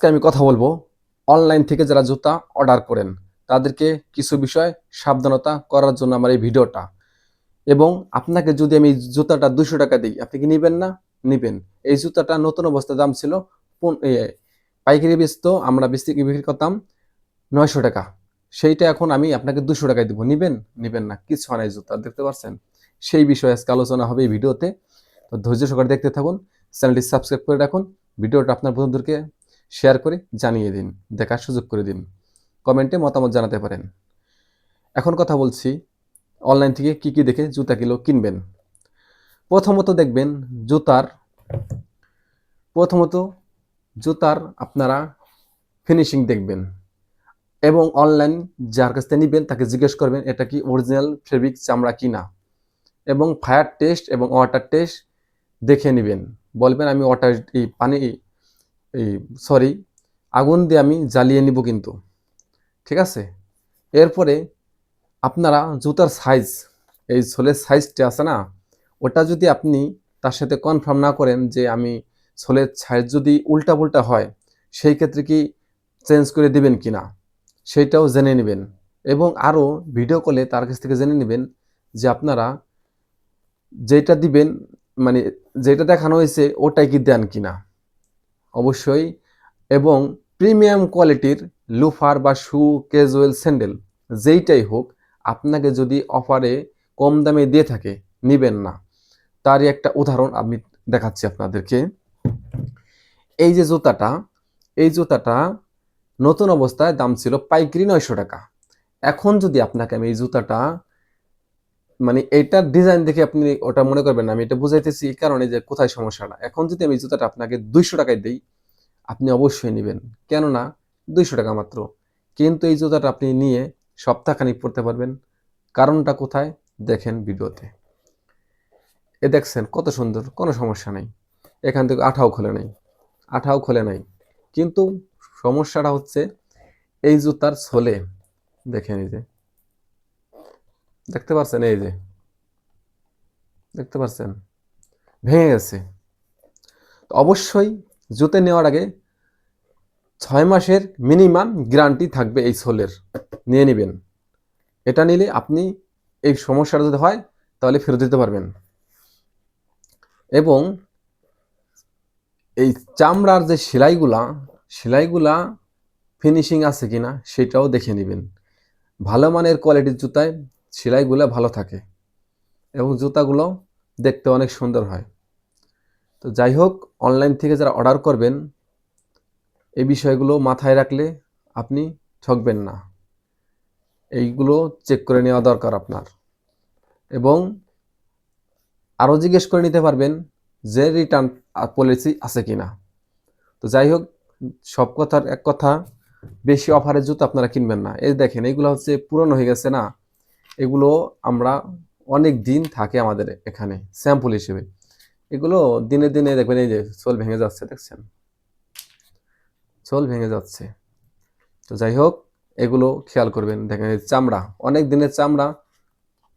আজকে আমি কথা বলবো অনলাইন থেকে যারা জুতা অর্ডার করেন তাদেরকে কিছু বিষয় সাবধানতা করার জন্য আমার এই ভিডিওটা। এবং আপনাকে যদি আমি এই জুতাটা 200 টাকা দিই, আপনি কি নিবেন না? নিবেন। এই জুতাটা নতুন অবস্থায় দাম ছিল পাইকারি বেচতো, আমরা বিক্রি করতাম 900 টাকা। সেইটা এখন আমি আপনাকে 200 টাকায় দিব। নিবেন? নিবেন না। কিছু হয় না, এই জুতা দেখতে পাচ্ছেন। সেই বিষয়ে আজকে আলোচনা হবে এই ভিডিওতে। তো ধৈর্য সহকারে দেখতে থাকুন, চ্যানেলটি সাবস্ক্রাইব করে রাখুন, ভিডিওটা আপনার বন্ধুদেরকে শেয়ার করে জানিয়ে দিন, দেখার সুযোগ করে দিন, কমেন্টে মতামত জানাতে পারেন। এখন কথা বলছি অনলাইন থেকে কি কি দেখে জুতাগুলো কিনবেন। প্রথমত দেখবেন প্রথমত জুতার আপনারা ফিনিশিং দেখবেন এবং অনলাইন যার কাছ থেকে নিবেন তাকে জিজ্ঞেস করবেন এটা কি অরিজিনাল ফেব্রিক চামড়া কিনা, এবং ফায়ার টেস্ট এবং ওয়াটার টেস্ট দেখে নেবেন। বলবেন আমি ওয়াটার আগুন দিয়ে আমি জ্বালিয়ে নিব কিন্তু, ঠিক আছে। এরপরে আপনারা জুতার সাইজ, এই সোলের সাইজটা আছে না, ওটা যদি আপনি তার সাথে কনফার্ম না করেন যে আমি সোলের সাইজ যদি উল্টা পুল্টা হয় সেই ক্ষেত্রে কি চেঞ্জ করে দিবেন কিনা সেইটাও জেনে নেবেন। এবং আরও ভিডিও কলে তার কাছ থেকে জেনে নেবেন যে আপনারা যেটা দিবেন, মানে যেটা দেখানো হয়েছে ওটাই কি দেন কিনা অবশ্যই। এবং প্রিমিয়াম কোয়ালিটির লুফার বা শু, ক্যাজুয়াল স্যান্ডেল যেইটাই হোক, আপনাকে যদি অফারে কম দামে দিয়ে থাকে নিবেন না। তারই একটা উদাহরণ আমি দেখাচ্ছি আপনাদেরকে। এই যে জুতাটা, এই জুতাটা নতুন অবস্থায় দাম ছিল পাইকারি 900 টাকা। এখন যদি আপনাকে আমি এই জুতাটা, মানে এইটার ডিজাইন দেখে আপনি ওটা মনে করবেন না, আমি এটা বুঝাইতেছি এই কারণে যে কোথায় সমস্যাটা। এখন যদি আমি জুতাটা আপনাকে 200 টাকায় দিই, আপনি অবশ্যই নেবেন, কেননা 200 টাকা মাত্র। কিন্তু এই জুতাটা আপনি নিয়ে সপ্তাহখানিক পরতে পারবেন। কারণটা কোথায় দেখেন ভিডিওতে। এ দেখছেন কত সুন্দর, কোনো সমস্যা নেই। এখান থেকে আঠাও খোলে নাই। কিন্তু সমস্যাটা হচ্ছে এই জুতার সোলে দেখেন, এই যে দেখতে পাচ্ছেন, এই যে দেখতে পাচ্ছেন ভেঙে গেছে। অবশ্যই জুতে নেওয়ার আগে 6 মাসের মিনিমাম গ্যারান্টি থাকবে এই সোলের, নিয়ে নেবেন। এটা নিলে আপনি এই সমস্যাটা যদি হয় তাহলে ফেরত দিতে পারবেন। এবং এই চামড়ার যে সেলাইগুলা ফিনিশিং আছে কিনা সেটাও দেখে নেবেন। ভালো মানের কোয়ালিটির জুতায় সেলাইগুলো ভালো থাকে এবং জুতাগুলো দেখতে অনেক সুন্দর হয়। তো যাই হোক, অনলাইন থেকে যারা অর্ডার করবেন এই বিষয়গুলো মাথায় রাখলে আপনি ঠকবেন না। এইগুলো চেক করে নেওয়া দরকার আপনার। এবং আরও জিজ্ঞেস করে নিতে পারবেন যে রিটার্ন পলিসি আছে কিনা। তো যাই হোক, সব কথার এক কথা, বেশি অফারের জুতো আপনারা কিনবেন না। এই দেখেন এগুলো হচ্ছে পুরনো হয়ে গেছে না, এগুলো আমরা অনেক দিন থাকে আমাদের এখানে স্যাম্পল হিসেবে। এগুলো দিনে দিনে দেখবেন এই যে সোল ভেঙে যাচ্ছে, দেখছেন সোল ভেঙে যাচ্ছে। তো যাই হোক, এগুলো খেয়াল করবেন। দেখেন এই চামড়া, অনেক দিনের চামড়া,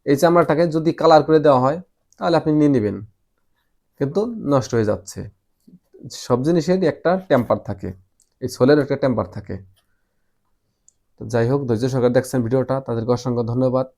এই চামড়াটাকে যদি কালার করে দেওয়া হয় তাহলে আপনি নিয়ে নেবেন, কিন্তু নষ্ট হয়ে যাচ্ছে। সব জিনিসের একটা টেম্পার থাকে, এই সোলের একটা টেম্পার থাকে। তো যাই হোক, ধৈর্য সহকারে দেখছেন ভিডিওটা, তাদেরকে অসংখ্য ধন্যবাদ।